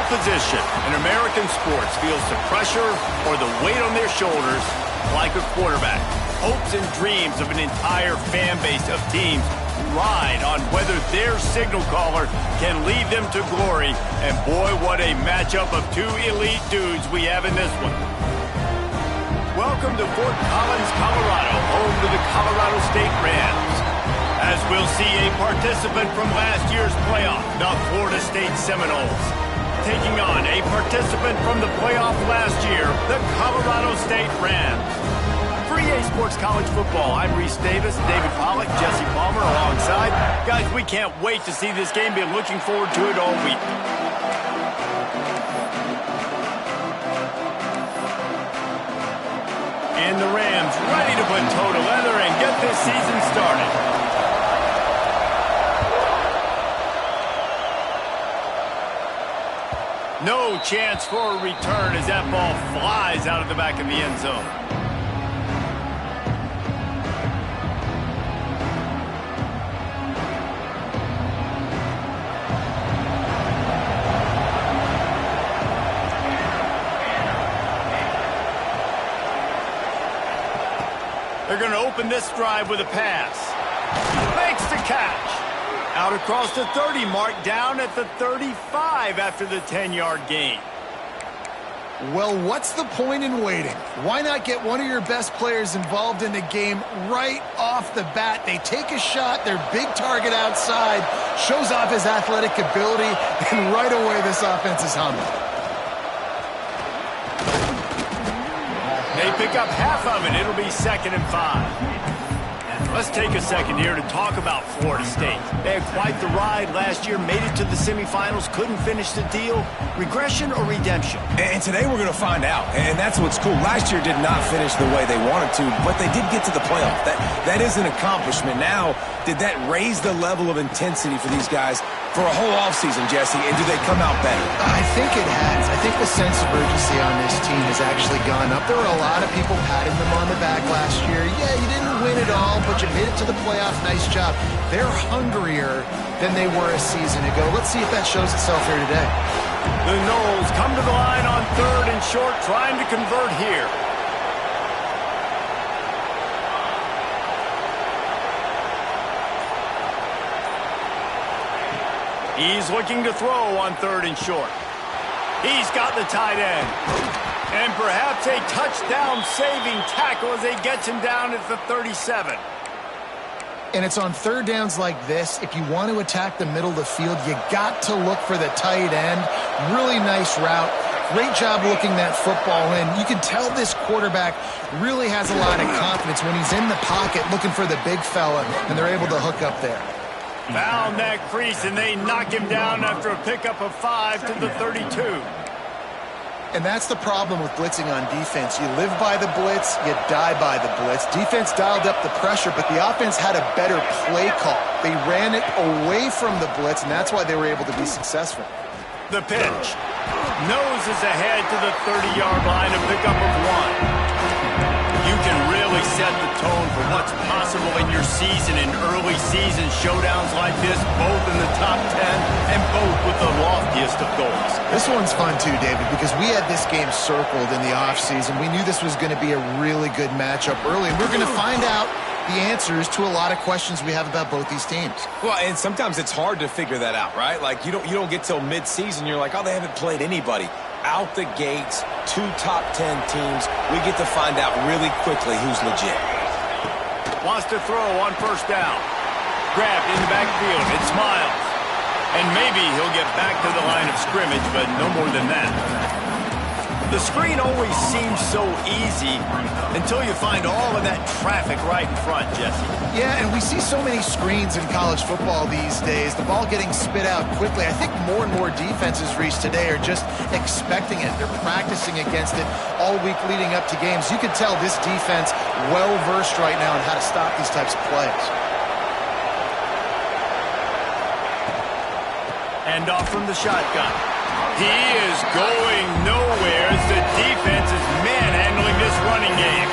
position in American sports feels the pressure or the weight on their shoulders like a quarterback. Hopes and dreams of an entire fan base of teams ride on whether their signal caller can lead them to glory. And boy, what a matchup of two elite dudes we have in this one. Welcome to Fort Collins, Colorado, home to the Colorado State Rams. As we'll see a participant from last year's playoff, the Florida State Seminoles, taking on a participant from the playoff last year, the Colorado State Rams. For EA Sports College Football, I'm Reese Davis, David Pollack, Jesse Palmer alongside. Guys, we can't wait to see this game. Been looking forward to it all week. And the Rams ready to put toe to leather and get this season started. No chance for a return as that ball flies out of the back of the end zone. They're going to open this drive with a pass. Makes the catch. Out across the 30 mark, down at the 35 after the 10-yard gain. Well, what's the point in waiting? Why not get one of your best players involved in the game right off the bat? They take a shot, their big target outside, shows off his athletic ability, and right away this offense is humming. They pick up half of it. It'll be 2nd and 5. Let's take a second here to talk about Florida State. They had quite the ride last year, made it to the semifinals, couldn't finish the deal. Regression or redemption? And today we're going to find out, and that's what's cool. Last year did not finish the way they wanted to, but they did get to the playoff. That is an accomplishment. Now, did that raise the level of intensity for these guys for a whole offseason, Jesse, and do they come out better? I think it has. I think the sense of urgency on this team has actually gone up. There were a lot of people patting them on the back last year. Yeah, you didn't win it all, but you made it to the playoff. Nice job. They're hungrier than they were a season ago. Let's see if that shows itself here today. The Noles come to the line on 3rd and short, trying to convert here. He's looking to throw on 3rd and short. He's got the tight end. And perhaps a touchdown-saving tackle as he gets him down at the 37. And it's on 3rd downs like this. If you want to attack the middle of the field, you got to look for the tight end. Really nice route. Great job looking that football in. You can tell this quarterback really has a lot of confidence when he's in the pocket looking for the big fella, and they're able to hook up there. Found that crease, and they knock him down after a pickup of 5 to the 32. And that's the problem with blitzing on defense. You live by the blitz, you die by the blitz. Defense dialed up the pressure, but the offense had a better play call. They ran it away from the blitz, and that's why they were able to be successful. The pitch. Nose is ahead to the 30-yard line, a pickup of 1. You can really set the tone for what's possible in your season in early season showdowns like this, both in the top 10 and both with the loftiest of goals. This one's fun too, David, because we had this game circled in the offseason. We knew this was going to be a really good matchup early, and we're going to find out the answers to a lot of questions we have about both these teams. Well, and sometimes it's hard to figure that out, right? Like, you don't get till mid-season, you're like, oh, they haven't played anybody. Out the gates, 2 top 10 teams. We get to find out really quickly who's legit. Wants to throw on 1st down. Grabbed in the backfield. It's Miles. And maybe he'll get back to the line of scrimmage, but no more than that. The screen always seems so easy until you find all of that traffic right in front, Jesse. Yeah, and we see so many screens in college football these days. The ball getting spit out quickly. I think more and more defenses, Reese, today are just expecting it. They're practicing against it all week leading up to games. You can tell this defense well-versed right now on how to stop these types of plays. And off from the shotgun. He is going nowhere as the defense is manhandling this running game.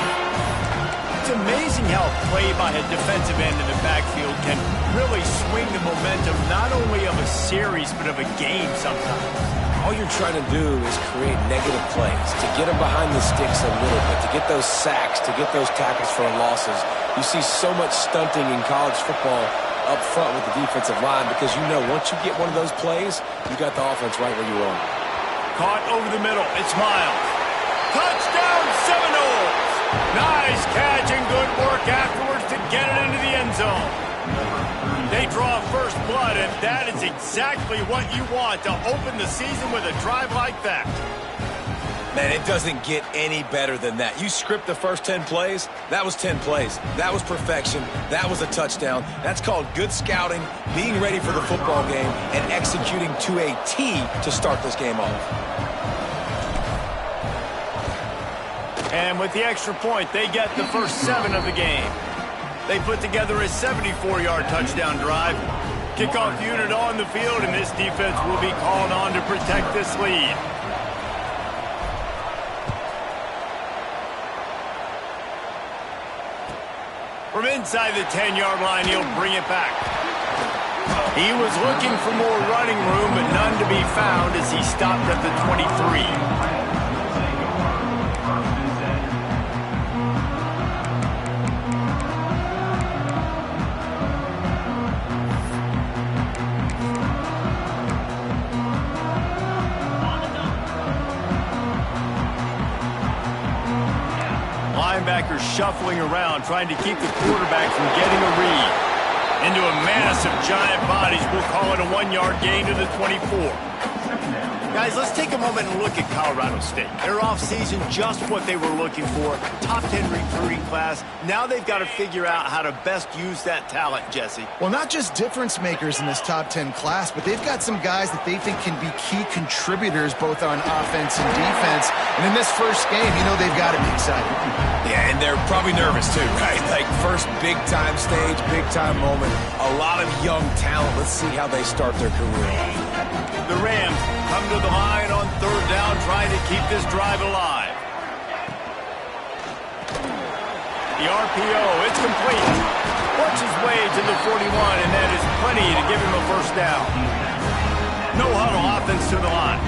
It's amazing how play by a defensive end in the backfield can really swing the momentum not only of a series but of a game sometimes. All you're trying to do is create negative plays, to get them behind the sticks a little bit, to get those sacks, to get those tackles for losses. You see so much stunting in college football up front with the defensive line because you know once you get one of those plays, you got the offense right where you want. Caught over the middle. It's Miles. Touchdown Seminoles! Nice catch and good work afterwards to get it into the end zone. They draw first blood, and that is exactly what you want to open the season with a drive like that. Man, it doesn't get any better than that. You script the first 10 plays, that was 10 plays. That was perfection. That was a touchdown. That's called good scouting, being ready for the football game, and executing to a T to start this game off. And with the extra point, they get the first 7 of the game. They put together a 74-yard touchdown drive. Kickoff unit on the field, and this defense will be called on to protect this lead. From inside the 10-yard line, he'll bring it back. He was looking for more running room, but none to be found as he stopped at the 23. Linebackers shuffling around, trying to keep the quarterback from getting a read. Into a mass of giant bodies, we'll call it a 1-yard gain to the 24. Guys, let's take a moment and look at Colorado State. Their offseason, just what they were looking for. Top 10 recruiting class. Now they've got to figure out how to best use that talent, Jesse. Well, not just difference makers in this top 10 class, but they've got some guys that they think can be key contributors both on offense and defense. And in this first game, you know they've got to be excited. Yeah, and they're probably nervous too, right? Like first big-time stage, big-time moment. A lot of young talent. Let's see how they start their career. The Rams come to the line on third down, trying to keep this drive alive. The RPO, it's complete. Works his way to the 41, and that is plenty to give him a first down. No huddle offense to the line.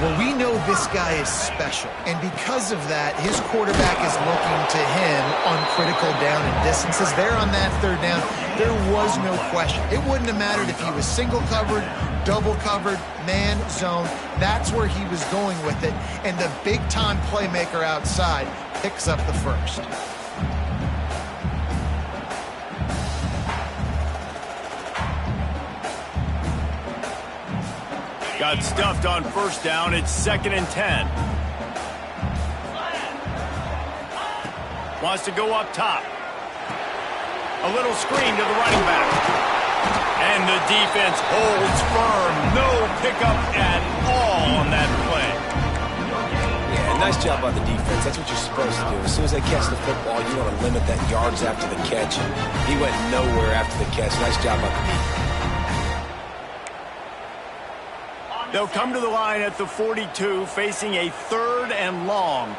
Well, we know this guy is special, and because of that, his quarterback is looking to him on critical down and distances. There on that third down, there was no question. It wouldn't have mattered if he was single covered, double covered, man, zone. That's where he was going with it, and the big-time playmaker outside picks up the first. Got stuffed on first down. It's 2nd and 10. Wants to go up top. A little screen to the running back. And the defense holds firm. No pickup at all on that play. Yeah, nice job by the defense. That's what you're supposed to do. As soon as they catch the football, you want to limit that yards after the catch. He went nowhere after the catch. Nice job by the defense. They'll come to the line at the 42, facing a 3rd and long.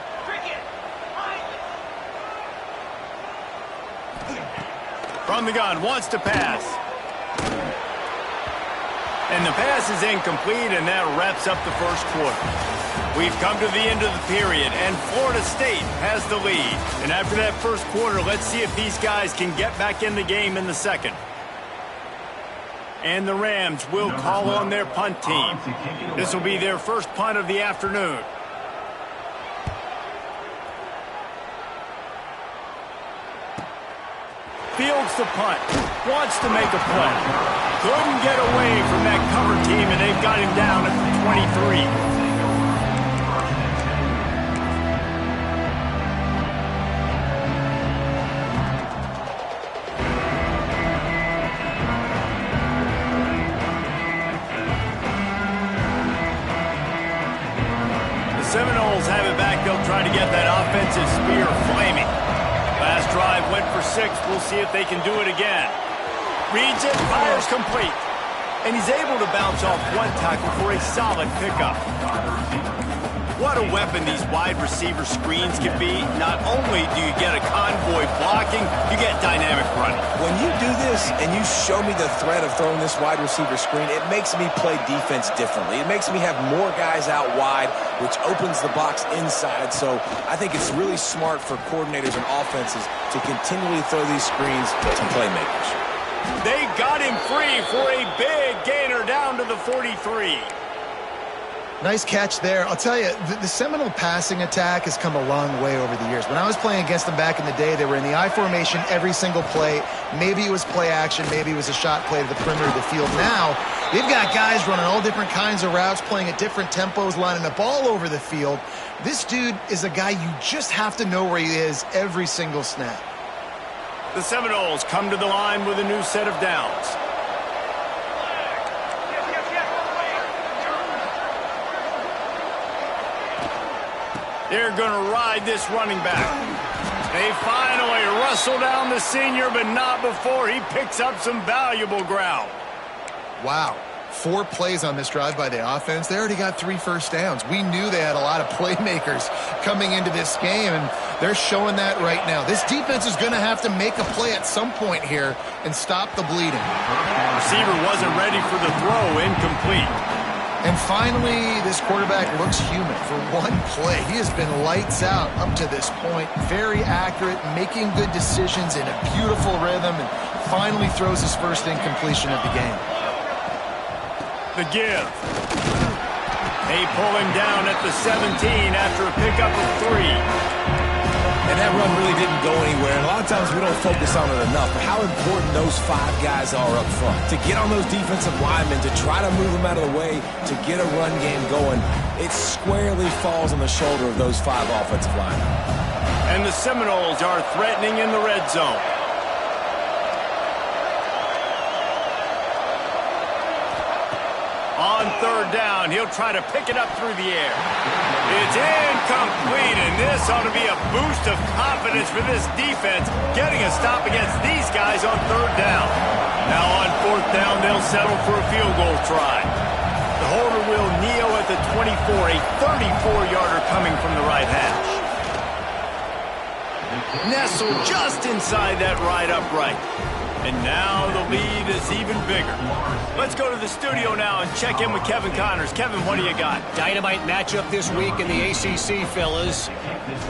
From the gun, wants to pass. And the pass is incomplete, and that wraps up the first quarter. We've come to the end of the period, and Florida State has the lead. And after that first quarter, let's see if these guys can get back in the game in the second. And the Rams will call on their punt team. This will be their first punt of the afternoon. Fields the punt. Wants to make a play. Couldn't get away from that cover team, and they've got him down at the 23. Seminoles have it back. They'll try to get that offensive spear flaming. Last drive went for 6. We'll see if they can do it again. Reads it, fires complete. And he's able to bounce off one tackle for a solid pickup. what a weapon these wide receiver screens can be. Not only do you get a convoy blocking, you get dynamic running. When you do this and you show me the threat of throwing this wide receiver screen, it makes me play defense differently. It makes me have more guys out wide, which opens the box inside. So I think it's really smart for coordinators and offenses to continually throw these screens to playmakers. They got him free for a big gainer down to the 43. Nice catch there. I'll tell you, the Seminole passing attack has come a long way over the years. When I was playing against them back in the day, they were in the I formation every single play. Maybe it was play action. Maybe it was a shot play to the perimeter of the field. Now, they've got guys running all different kinds of routes, playing at different tempos, lining the ball over the field. This dude is a guy you just have to know where he is every single snap. The Seminoles come to the line with a new set of downs. They're going to ride this running back. They finally rustle down the senior, but not before he picks up some valuable ground. Wow. 4 plays on this drive by the offense. They already got 3 first downs. We knew they had a lot of playmakers coming into this game, and they're showing that right now. This defense is going to have to make a play at some point here and stop the bleeding. Receiver wasn't ready for the throw, incomplete. And finally, this quarterback looks human for one play. He has been lights out up to this point. Very accurate, making good decisions in a beautiful rhythm, and finally throws his first incompletion of the game. The give. They pull him down at the 17 after a pickup of 3. And that run really didn't go anywhere. And a lot of times we don't focus on it enough. But how important those 5 guys are up front. To get on those defensive linemen, to try to move them out of the way, to get a run game going, it squarely falls on the shoulder of those 5 offensive linemen. And the Seminoles are threatening in the red zone. On 3rd down, he'll try to pick it up through the air. It's incomplete, and this ought to be a boost of confidence for this defense, getting a stop against these guys on 3rd down. Now on 4th down, they'll settle for a field goal try. The holder will kneel at the 24, a 34-yarder coming from the right hash. Nestled just inside that right upright. And now the lead is even bigger. Let's go to the studio now and check in with Kevin Connors. Kevin, what do you got? Dynamite matchup this week in the ACC, fellas.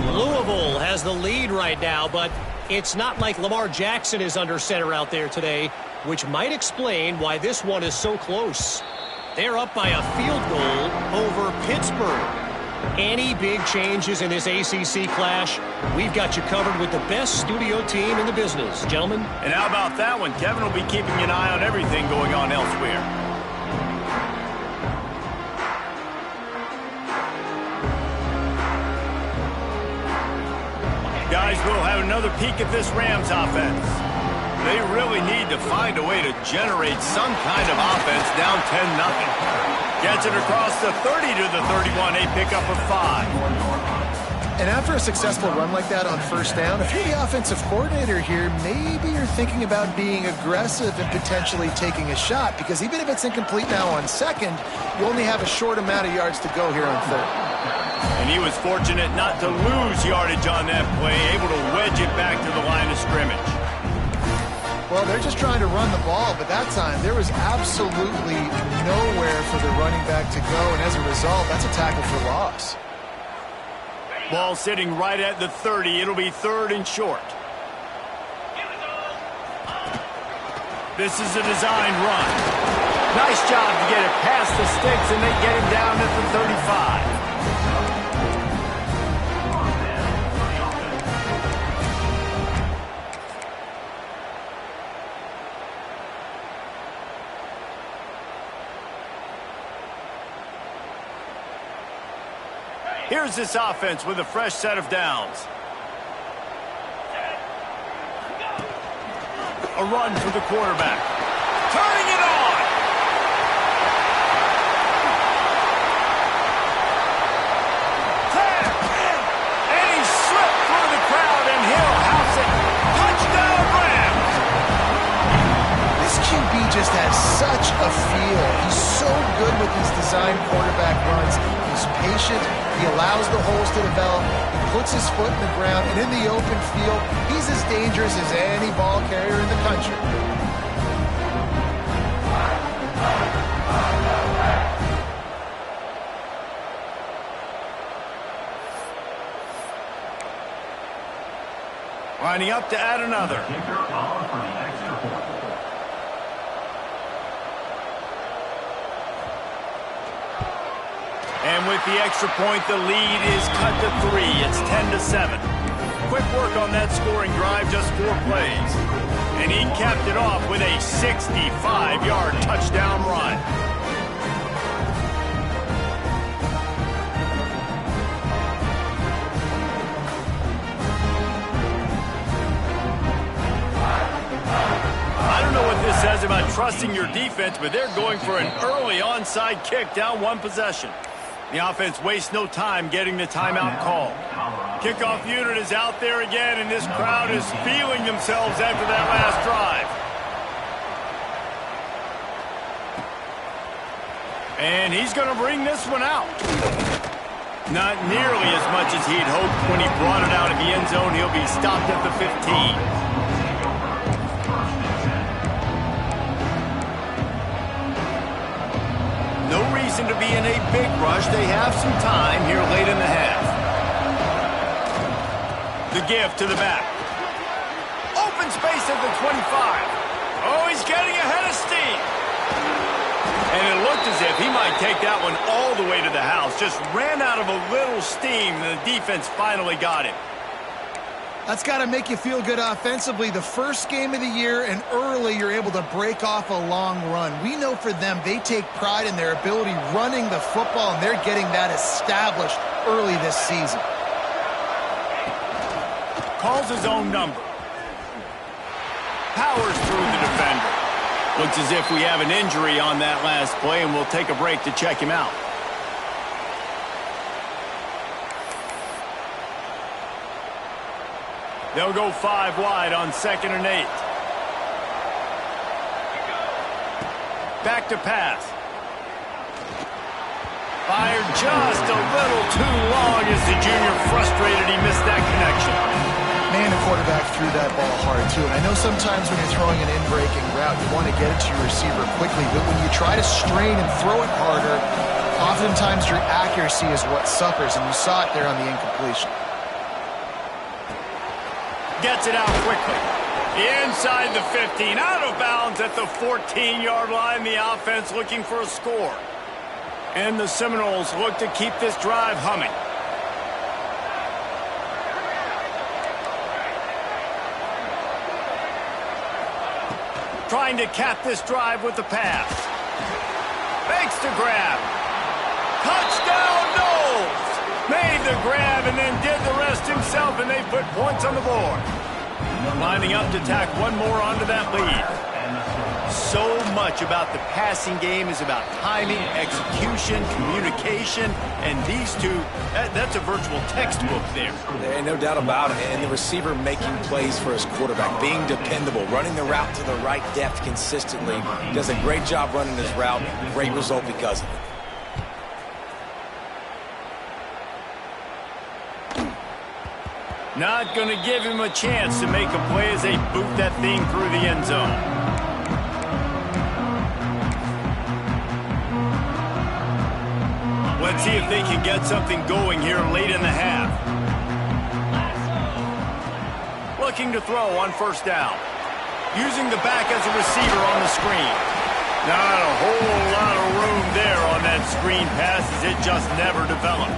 Louisville has the lead right now, but it's not like Lamar Jackson is under center out there today, which might explain why this one is so close. They're up by a field goal over Pittsburgh. Any big changes in this ACC clash, we've got you covered with the best studio team in the business, gentlemen. And how about that one? Kevin will be keeping an eye on everything going on elsewhere. Guys, we'll have another peek at this Rams offense. They really need to find a way to generate some kind of offense down 10-0. Gets it across the 30 to the 31, a pickup of 5. And after a successful run like that on 1st down, if you're the offensive coordinator here, maybe you're thinking about being aggressive and potentially taking a shot, because even if it's incomplete now on 2nd, you only have a short amount of yards to go here on 3rd. And he was fortunate not to lose yardage on that play, able to wedge it back to the line of scrimmage. Well, they're just trying to run the ball, but that time there was absolutely nowhere for the running back to go, and as a result, that's a tackle for loss. Ball sitting right at the 30. It'll be 3rd and short. This is a designed run. Nice job to get it past the sticks, and they get him down at the 35. Here's this offense with a fresh set of downs. A run for the quarterback. Turning it on! And he slipped through the crowd, and he'll house it. Touchdown, Rams! This QB just has such a feel. He's so good with these design quarterback runs. He's patient. He allows the holes to develop. He puts his foot in the ground, and in the open field, he's as dangerous as any ball carrier in the country. Lining up to add another. And with the extra point, the lead is cut to 3. It's 10-7. Quick work on that scoring drive, just 4 plays. And he capped it off with a 65-yard touchdown run. I don't know what this says about trusting your defense, but they're going for an early onside kick down 1 possession. The offense wastes no time getting the timeout call. Kickoff unit is out there again, and this crowd is feeling themselves after that last drive. And he's going to bring this one out. Not nearly as much as he'd hoped when he brought it out of the end zone. He'll be stopped at the 15. No reason to be in a big rush. They have some time here late in the half. The give to the back. Open space at the 25. Oh, he's getting ahead of steam. And it looked as if he might take that one all the way to the house. Just ran out of a little steam, and the defense finally got him. That's got to make you feel good offensively. The first game of the year, and early you're able to break off a long run. We know for them, they take pride in their ability running the football, and they're getting that established early this season. Calls his own number. Powers through the defender. Looks as if we have an injury on that last play, and we'll take a break to check him out. They'll go 5 wide on 2nd and 8. Back to pass. Fired just a little too long as the junior frustrated he missed that connection. Man, the quarterback threw that ball hard, too. And I know sometimes when you're throwing an in-breaking route, you want to get it to your receiver quickly. But when you try to strain and throw it harder, oftentimes your accuracy is what suffers. And you saw it there on the incompletion. Gets it out quickly. Inside the 15. Out of bounds at the 14-yard line. The offense looking for a score. And the Seminoles look to keep this drive humming. Trying to cap this drive with the pass. Makes the grab. Touchdown, Noles! Made the grab and then did the rest himself, and they put points on the board. Lining up to tack one more onto that lead. So much about the passing game is about timing, execution, communication, and these two, that's a virtual textbook there. No doubt about it. And the receiver making plays for his quarterback, being dependable, running the route to the right depth consistently. Does a great job running his route. Great result because of it. Not going to give him a chance to make a play as they boot that thing through the end zone. Let's see if they can get something going here late in the half. Looking to throw on 1st down. Using the back as a receiver on the screen. Not a whole lot of room there on that screen pass as it just never developed.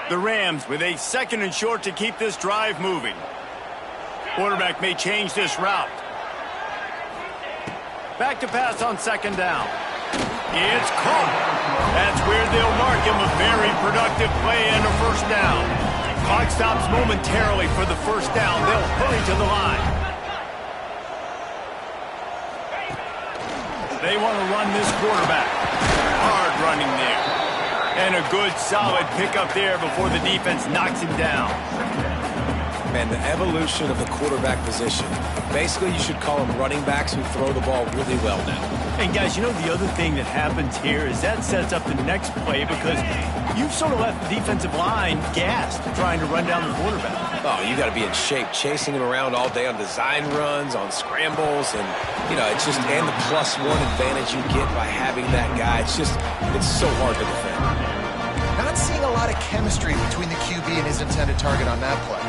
The Rams with a 2nd and short to keep this drive moving. Quarterback may change this route. Back to pass on 2nd down. It's caught. That's where they'll mark him. A very productive play and a 1st down. Clock stops momentarily for the first down. They'll hurry to the line. They want to run this quarterback. Hard running there. And a good, solid pickup there before the defense knocks him down. Man, the evolution of the quarterback position. Basically, you should call them running backs who throw the ball really well now. And guys, you know the other thing that happens here is that sets up the next play because you've sort of left the defensive line gassed trying to run down the quarterback. Oh, you got to be in shape, chasing him around all day on design runs, on scrambles, and, you know, it's just, and the +1 advantage you get by having that guy. It's so hard to defend. Not seeing a lot of chemistry between the QB and his intended target on that play.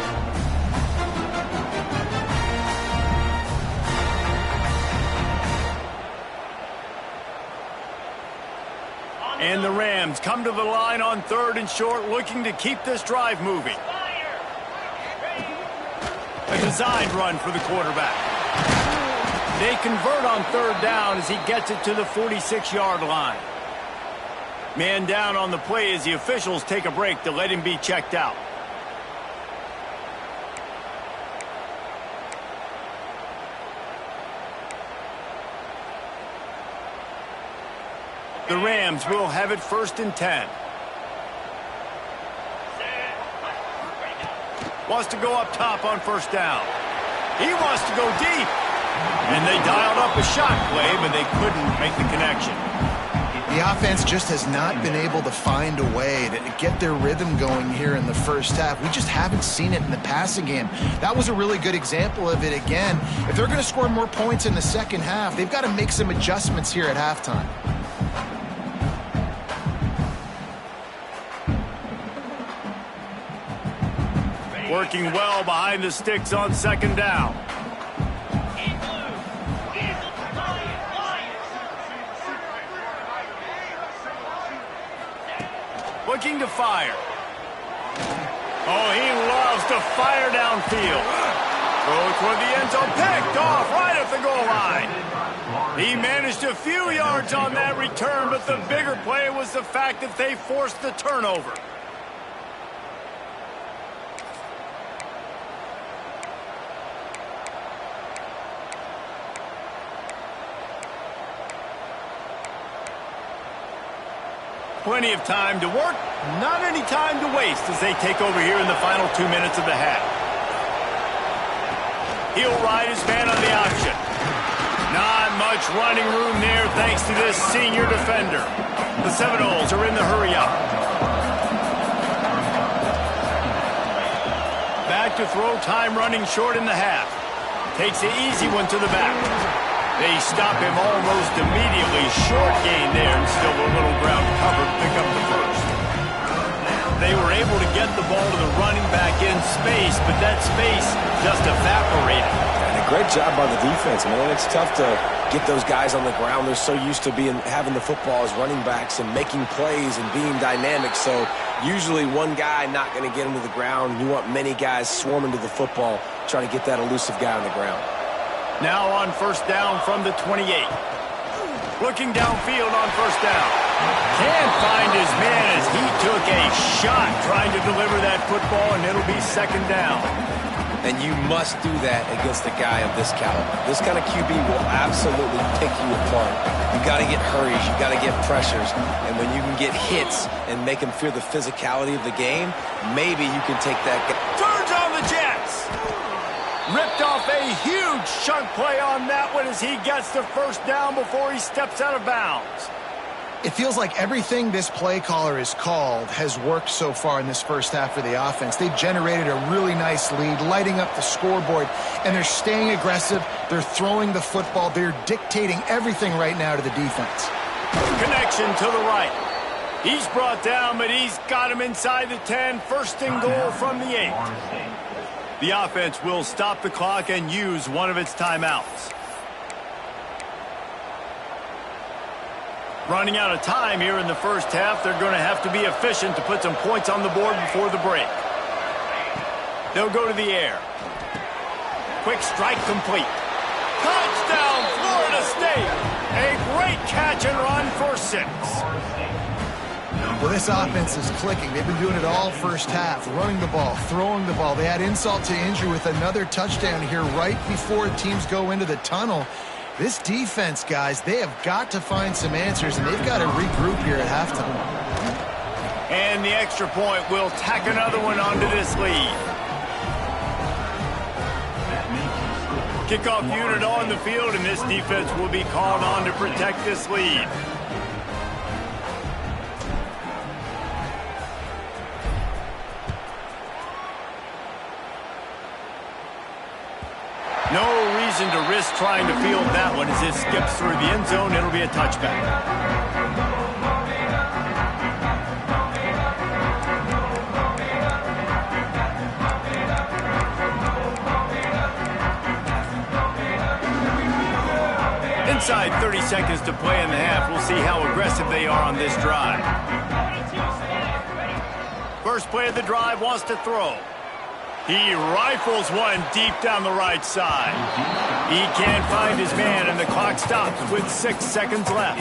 And the Rams come to the line on 3rd and short, looking to keep this drive moving. A designed run for the quarterback. They convert on 3rd down as he gets it to the 46-yard line. Man down on the play as the officials take a break to let him be checked out. The Rams will have it 1st and 10. Wants to go up top on 1st down. He wants to go deep. And they dialed up a shot play, but they couldn't make the connection. The offense just has not been able to find a way to get their rhythm going here in the first half. We just haven't seen it in the passing game. That was a really good example of it again. If they're going to score more points in the second half, they've got to make some adjustments here at halftime. Working well behind the sticks on 2nd down. Looking to fire. Oh, he loves to fire downfield. Throw toward the end zone, picked off right at the goal line. He managed a few yards on that return, but the bigger play was the fact that they forced the turnover. Plenty of time to work, not any time to waste as they take over here in the final 2 minutes of the half. He'll ride his man on the option. Not much running room there thanks to this senior defender. The Seminoles are in the hurry up. Back to throw, time running short in the half. Takes the easy one to the back. They stop him almost immediately. Short gain there and still a little ground cover to pick up the first. They were able to get the ball to the running back in space, but that space just evaporated. And a great job by the defense, man. It's tough to get those guys on the ground. They're so used to having the football as running backs and making plays and being dynamic. So usually one guy not going to get him to the ground. You want many guys swarming to the football, trying to get that elusive guy on the ground. Now on 1st down from the 28. Looking downfield on 1st down. Can't find his man as he took a shot trying to deliver that football, and it'll be 2nd down. And you must do that against a guy of this caliber. This kind of QB will absolutely pick you apart. You got to get hurries. You got to get pressures. And when you can get hits and make him fear the physicality of the game, maybe you can take that guy. Turns on the Jets. Ripped off a huge chunk play on that one as he gets the 1st down before he steps out of bounds. It feels like everything this play caller has called has worked so far in this first half for the offense. They've generated a really nice lead, lighting up the scoreboard, and they're staying aggressive. They're throwing the football. They're dictating everything right now to the defense. Connection to the right. He's brought down, but he's got him inside the 10. 1st and goal from the 8. The offense will stop the clock and use one of its timeouts. Running out of time here in the first half, they're going to have to be efficient to put some points on the board before the break. They'll go to the air. Quick strike complete. Touchdown, Florida State. A great catch and run for 6. Well, this offense is clicking. They've been doing it all first half, running the ball, throwing the ball. They had insult to injury with another touchdown here right before teams go into the tunnel. This defense, guys, they have got to find some answers, and they've got to regroup here at halftime. And the extra point will tack another one onto this lead. Kickoff unit on the field, and this defense will be called on to protect this lead. No reason to risk trying to field that one. As it skips through the end zone, it'll be a touchback. Inside 30 seconds to play in the half. We'll see how aggressive they are on this drive. First play of the drive, wants to throw. He rifles one deep down the right side. He can't find his man, and the clock stops with 6 seconds left.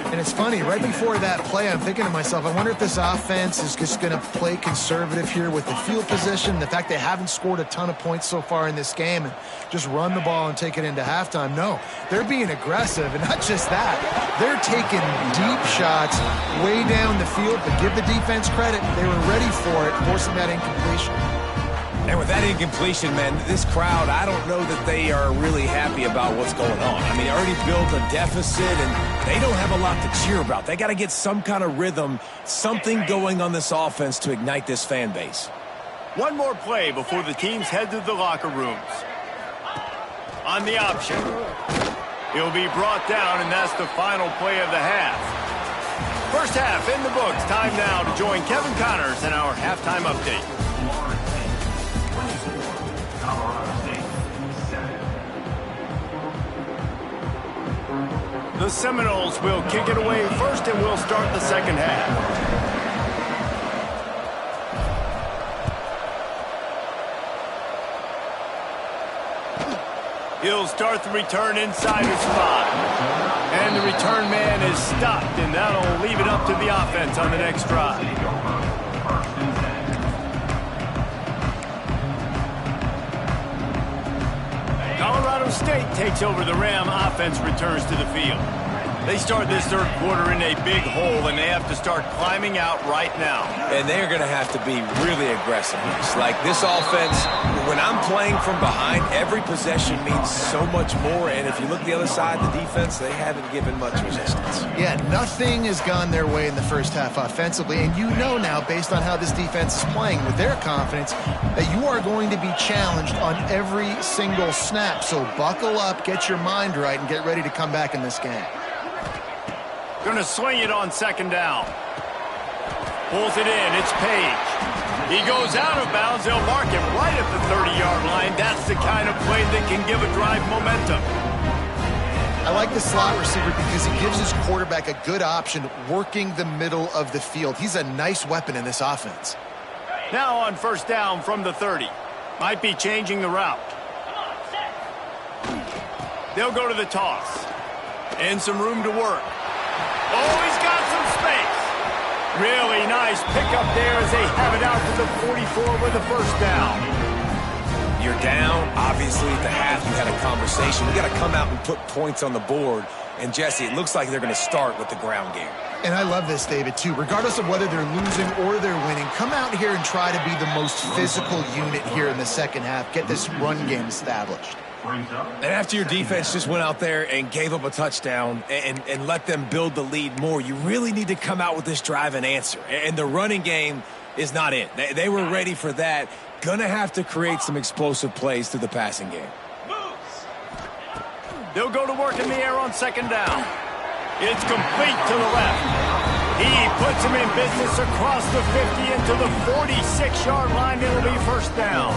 And it's funny, right before that play, I'm thinking to myself, I wonder if this offense is just going to play conservative here with the field position, the fact they haven't scored a ton of points so far in this game, and just run the ball and take it into halftime. No, they're being aggressive, and not just that. They're taking deep shots way down the field, but give the defense credit. They were ready for it, forcing that incompletion. And with that incompletion, man, this crowd, I don't know that they are really happy about what's going on. I mean, they already built a deficit, and they don't have a lot to cheer about. They got to get some kind of rhythm, something going on this offense to ignite this fan base. One more play before the teams head to the locker rooms. On the option, he'll be brought down, and that's the final play of the half. First half in the books. Time now to join Kevin Connors in our halftime update. The Seminoles will kick it away first, and we'll start the second half. He'll start the return inside his spot. And the return man is stopped, and that'll leave it up to the offense on the next drive. Colorado State takes over. The Ram offense returns to the field. They start this third quarter in a big hole, and they have to start climbing out right now. And they're going to have to be really aggressive. It's like this offense, when I'm playing from behind, every possession means so much more. And if you look the other side, the defense, they haven't given much resistance. Yeah, nothing has gone their way in the first half offensively. And you know now, based on how this defense is playing with their confidence, that you are going to be challenged on every single snap. So buckle up, get your mind right, and get ready to come back in this game. Going to swing it on second down. Pulls it in. It's Page. He goes out of bounds. They'll mark him right at the 30-yard line. That's the kind of play that can give a drive momentum. I like the slot receiver because he gives his quarterback a good option working the middle of the field. He's a nice weapon in this offense. Now on first down from the 30. Might be changing the route. They'll go to the toss. And some room to work. Oh, he's got some space. Really nice pickup there as they have it out to the 44 with a first down. You're down. Obviously, at the half, you had a conversation. You got to come out and put points on the board. And, Jesse, it looks like they're going to start with the ground game. And I love this, David, too. Regardless of whether they're losing or they're winning, come out here and try to be the most physical unit here in the second half. Get this run game established. And after your defense just went out there and gave up a touchdown and let them build the lead more, you really need to come out with this drive and answer. And the running game is not it. They were ready for that. Gonna have to create some explosive plays through the passing game. They'll go to work in the air on second down. It's complete to the left. He puts him in business across the 50 into the 46-yard line. It'll be first down.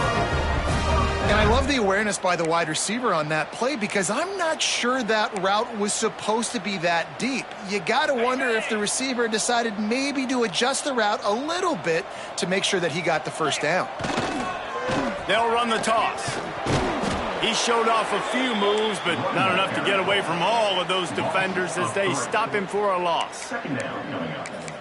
And I love the awareness by the wide receiver on that play because I'm not sure that route was supposed to be that deep. You got to wonder if the receiver decided maybe to adjust the route a little bit to make sure that he got the first down. They'll run the toss. He showed off a few moves, but not enough to get away from all of those defenders as they stop him for a loss.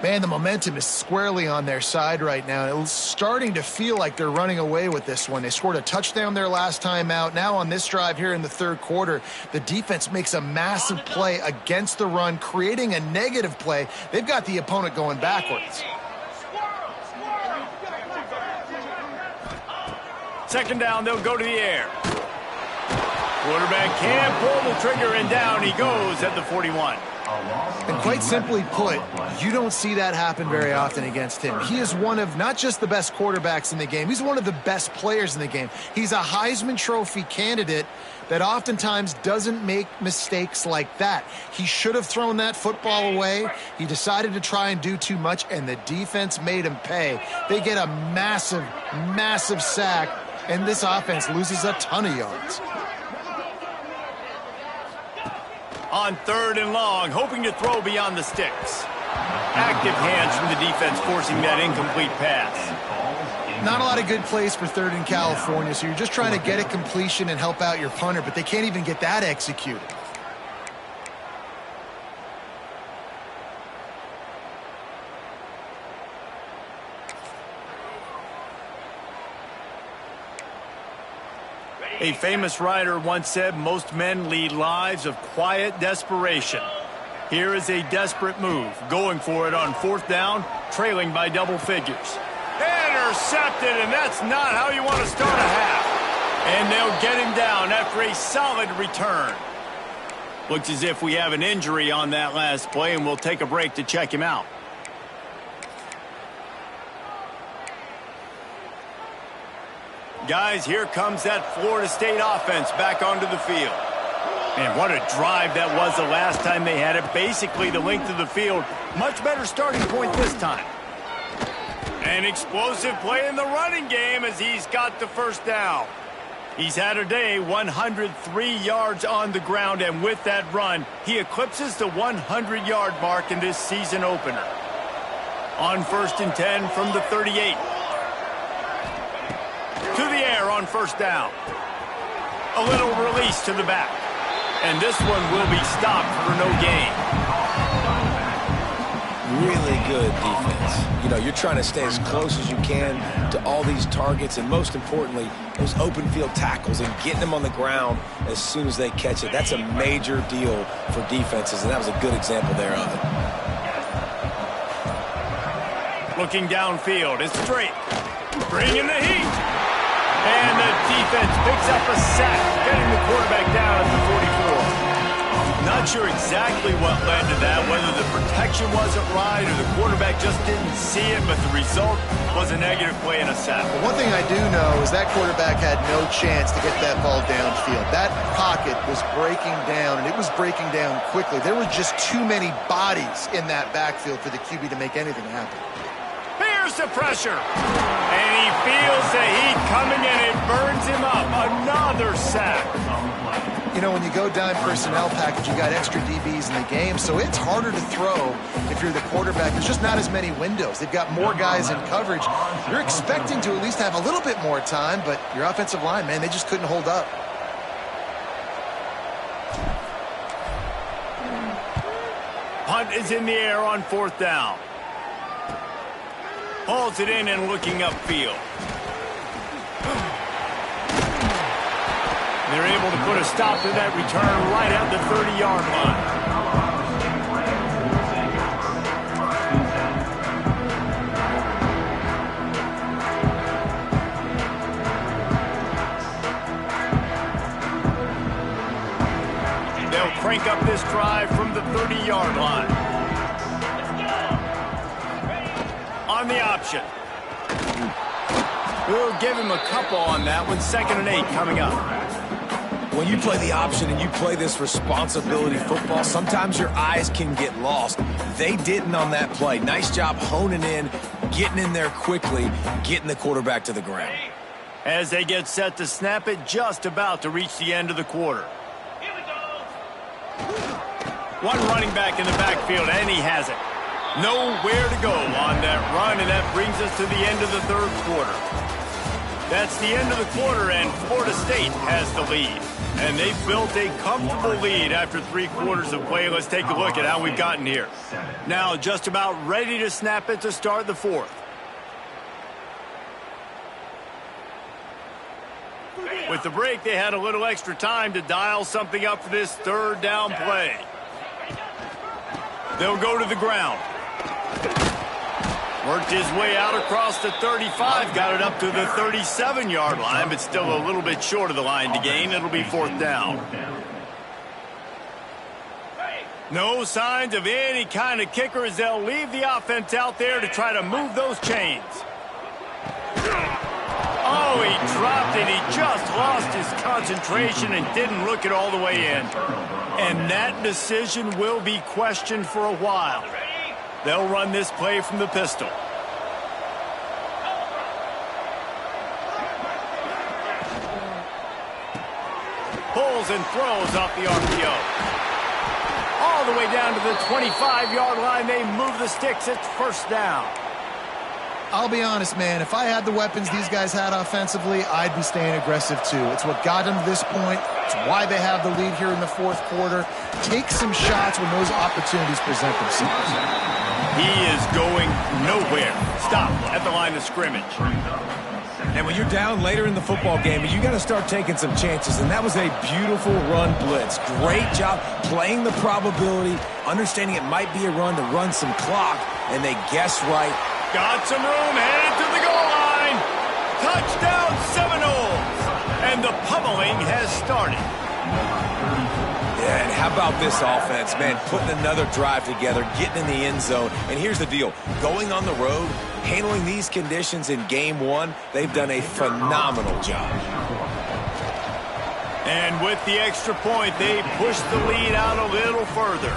Man, the momentum is squarely on their side right now. It's starting to feel like they're running away with this one. They scored a touchdown their last time out. Now on this drive here in the third quarter, the defense makes a massive play against the run, creating a negative play. They've got the opponent going backwards. Second down, they'll go to the air. Quarterback can't pull the trigger, and down he goes at the 41. And quite simply put, you don't see that happen very often against him. He is one of not just the best quarterbacks in the game, he's one of the best players in the game. He's a Heisman Trophy candidate that oftentimes doesn't make mistakes like that. He should have thrown that football away. He decided to try and do too much, and the defense made him pay. They get a massive, massive sack, and this offense loses a ton of yards. On third and long, hoping to throw beyond the sticks. Active hands from the defense forcing that incomplete pass. Not a lot of good plays for third in California, so you're just trying to get a completion and help out your punter, but they can't even get that executed. A famous writer once said, most men lead lives of quiet desperation. Here is a desperate move, going for it on fourth down, trailing by double figures. Intercepted, and that's not how you want to start a half. And they'll get him down after a solid return. Looks as if we have an injury on that last play, and we'll take a break to check him out. Guys, here comes that Florida State offense back onto the field. And what a drive that was the last time they had it. Basically the length of the field. Much better starting point this time. An explosive play in the running game as he's got the first down. He's had a day, 103 yards on the ground, and with that run, he eclipses the 100-yard mark in this season opener. On 1st and 10 from the 38. To the air on first down. A little release to the back. And this one will be stopped for no gain. Really good defense. You know, you're trying to stay as close as you can to all these targets, and most importantly, those open field tackles and getting them on the ground as soon as they catch it. That's a major deal for defenses, and that was a good example there of it. Looking downfield, it's straight. Bringing the heat. And the defense picks up a sack, getting the quarterback down at the 44. Not sure exactly what led to that, whether the protection wasn't right or the quarterback just didn't see it, but the result was a negative play and a sack. One thing I do know is that quarterback had no chance to get that ball downfield. That pocket was breaking down, and it was breaking down quickly. There were just too many bodies in that backfield for the QB to make anything happen. Here's the pressure. And he feels the heat coming, and it burns him up. Another sack. You know, when you go dime personnel package, you got extra DBs in the game, so it's harder to throw if you're the quarterback. There's just not as many windows. They've got more guys in coverage. You're expecting to at least have a little bit more time, but your offensive line, man, they just couldn't hold up. Punt is in the air on fourth down. Hauls it in and looking upfield. They're able to put a stop to that return right at the 30-yard line. They'll crank up this drive from the 30-yard line. On the option. We'll give him a couple on that one. 2nd and 8 coming up. When you play the option and you play this responsibility football, sometimes your eyes can get lost. They didn't on that play. Nice job honing in, getting in there quickly, getting the quarterback to the ground. As they get set to snap it, just about to reach the end of the quarter. One running back in the backfield, and he has it. Nowhere to go on that run, and that brings us to the end of the third quarter. That's the end of the quarter, and Florida State has the lead. And they've built a comfortable lead after 3 quarters of play. Let's take a look at how we've gotten here. Now just about ready to snap it to start the 4th. With the break, they had a little extra time to dial something up for this 3rd down play. They'll go to the ground. Worked his way out across the 35, got it up to the 37-yard line, but still a little bit short of the line to gain. It'll be 4th down. No signs of any kind of kicker as they'll leave the offense out there to try to move those chains. Oh, he dropped it. He just lost his concentration and didn't look it all the way in. And that decision will be questioned for a while. They'll run this play from the pistol. Pulls and throws off the RPO. All the way down to the 25-yard line. They move the sticks. It's 1st down. I'll be honest, man. If I had the weapons these guys had offensively, I'd be staying aggressive too. It's what got them to this point. It's why they have the lead here in the 4th quarter. Take some shots when those opportunities present themselves. He is going nowhere. Stop at the line of scrimmage. And when you're down later in the football game, you got to start taking some chances. And that was a beautiful run blitz. Great job playing the probability, understanding it might be a run to run some clock, and they guessed right. Got some room, headed to the goal line. Touchdown Seminoles. And the pummeling has started. Yeah, and how about this offense, man, putting another drive together, getting in the end zone. And here's the deal. Going on the road, handling these conditions in game 1, they've done a phenomenal job. And with the extra point, they push the lead out a little further.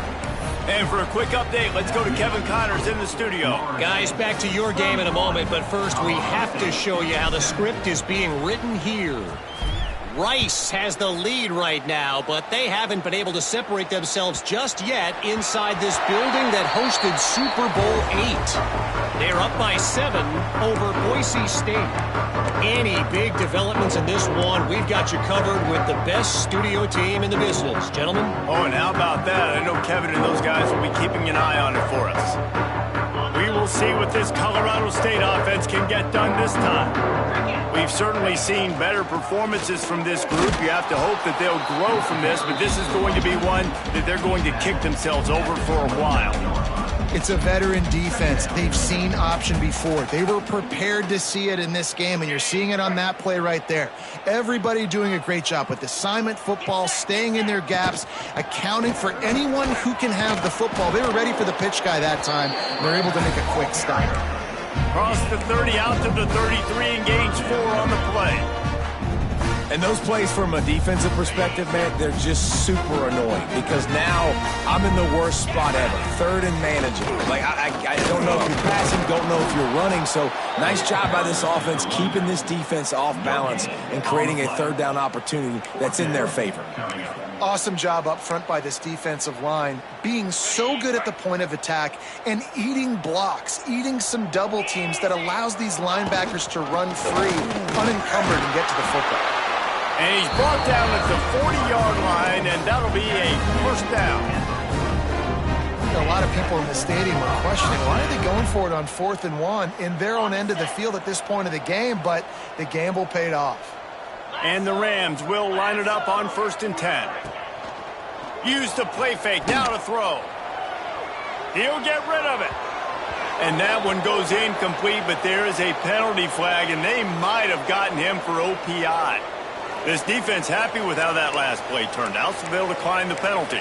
And for a quick update, let's go to Kevin Connors in the studio. Guys, back to your game in a moment, but first we have to show you how the script is being written here. Rice has the lead right now, but they haven't been able to separate themselves just yet inside this building that hosted Super Bowl 8. They're up by 7 over Boise State. Any big developments in this one, we've got you covered with the best studio team in the business. Gentlemen? Oh, and how about that? I know Kevin and those guys will be keeping an eye on it for us. We will see what this Colorado State offense can get done this time. We've certainly seen better performances from this group. You have to hope that they'll grow from this, but this is going to be one that they're going to kick themselves over for a while. It's a veteran defense. They've seen option before. They were prepared to see it in this game, and you're seeing it on that play right there. Everybody doing a great job with assignment football, staying in their gaps, accounting for anyone who can have the football. They were ready for the pitch guy that time, and they're able to make a quick stop. Cross the 30 out to the 33 and gains 4 on the play. And those plays from a defensive perspective, man, they're just super annoying because now I'm in the worst spot ever. 3rd and manageable. Like, I don't know if you're passing, don't know if you're running. So nice job by this offense keeping this defense off balance and creating a 3rd down opportunity that's in their favor. Awesome job up front by this defensive line, being so good at the point of attack and eating blocks, eating some double teams that allows these linebackers to run free, unencumbered, and get to the football. And he's brought down at the 40-yard line, and that'll be a 1st down. A lot of people in the stadium are questioning, why are they going for it on 4th and 1 in their own end of the field at this point of the game, but the gamble paid off. And the Rams will line it up on 1st and 10. Use the play fake, now to throw. He'll get rid of it. And that one goes incomplete, but there is a penalty flag, and they might have gotten him for OPI. This defense happy with how that last play turned out, so they'll decline the penalty.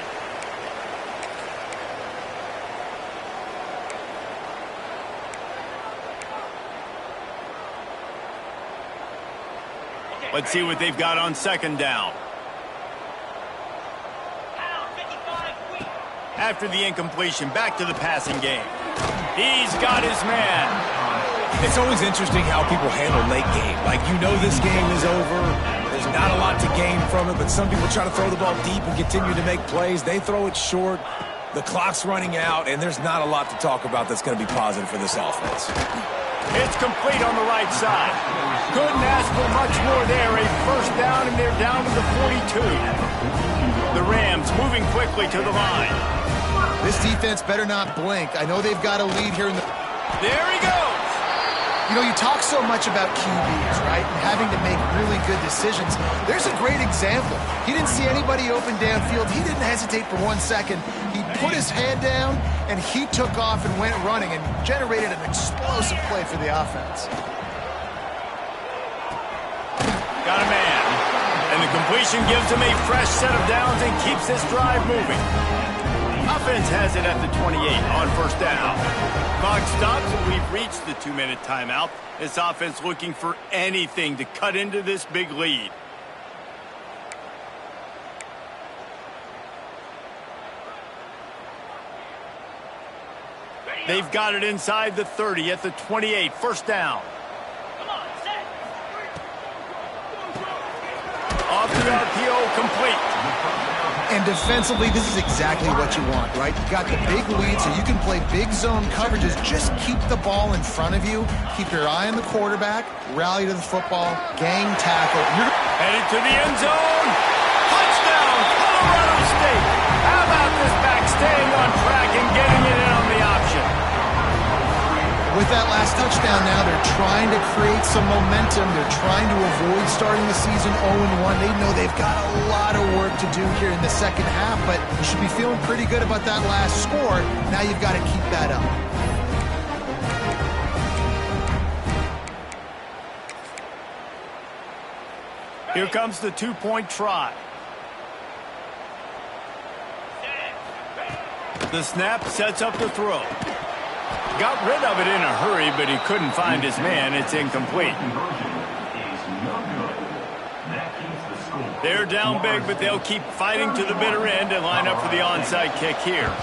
Let's see what they've got on 2nd down. After the incompletion, back to the passing game. He's got his man. It's always interesting how people handle late game. Like, you know this game is over. There's not a lot to gain from it, but some people try to throw the ball deep and continue to make plays. They throw it short. The clock's running out, and there's not a lot to talk about that's going to be positive for this offense. It's complete on the right side. Couldn't ask for much more there. A first down, and they're down to the 42. The Rams moving quickly to the line. This defense better not blink. I know they've got a lead here in the... There he goes. You know, you talk so much about QBs, right, and having to make really good decisions. There's a great example. He didn't see anybody open downfield. He didn't hesitate for 1 second. He put his head down, and he took off and went running and generated an explosive play for the offense. Got a man. And the completion gives him a fresh set of downs and keeps this drive moving. Offense has it at the 28 on first down. Clock stops, and we've reached the 2-minute timeout. This offense looking for anything to cut into this big lead. They've got it inside the 30 at the 28. First down. Off the RPO, complete. And defensively, this is exactly what you want, right? You've got the big lead, so you can play big zone coverages. Just keep the ball in front of you. Keep your eye on the quarterback. Rally to the football. Gang tackle. You're headed to the end zone. Touchdown, Colorado State. How about this back staying on track and getting it in on the option? With that last touchdown now, they're trying to create some momentum. They're trying to avoid starting the season 0-1. They know they've got a lot of work to do here in the second half, but you should be feeling pretty good about that last score. Now you've got to keep that up. Here comes the two-point try. The snap sets up the throw. Got rid of it in a hurry, but he couldn't find his man. It's incomplete. They're down big, but they'll keep fighting to the bitter end and line up for the onside kick here.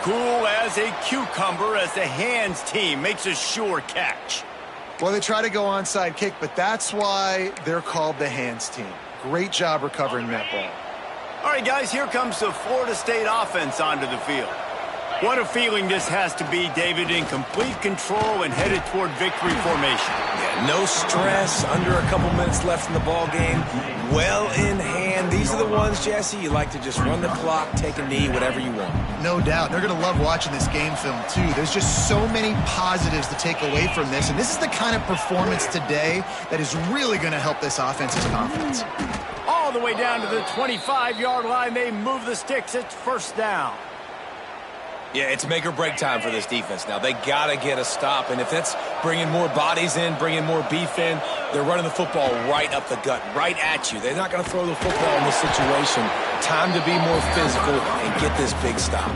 Cool as a cucumber as the hands team makes a sure catch. Well, they try to go onside kick, but that's why they're called the hands team. Great job recovering that ball. All right, guys, here comes the Florida State offense onto the field. What a feeling this has to be, David, in complete control and headed toward victory formation. Yeah, no stress, under a couple minutes left in the ball game, well in hand. These are the ones, Jesse, you like to just run the clock, take a knee, whatever you want. No doubt. They're going to love watching this game film, too. There's just so many positives to take away from this, and this is the kind of performance today that is really going to help this offense's confidence. All the way down to the 25-yard line, they move the sticks. It's first down. Yeah, it's make or break time for this defense now. They got to get a stop, and if that's bringing more bodies in, bringing more beef in, they're running the football right up the gut, right at you. They're not going to throw the football in this situation. Time to be more physical and get this big stop.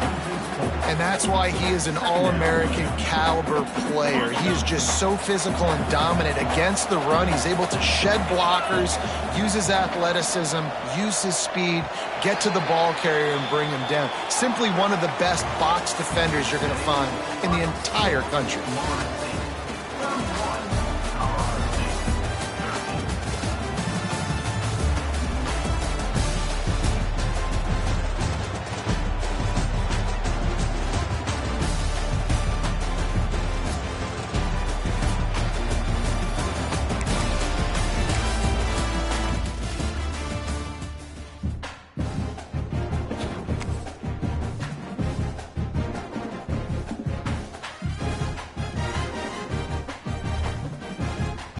And that's why he is an All-American caliber player. He is just so physical and dominant against the run. He's able to shed blockers, use his athleticism, use his speed, get to the ball carrier and bring him down. Simply one of the best box defenders you're going to find in the entire country.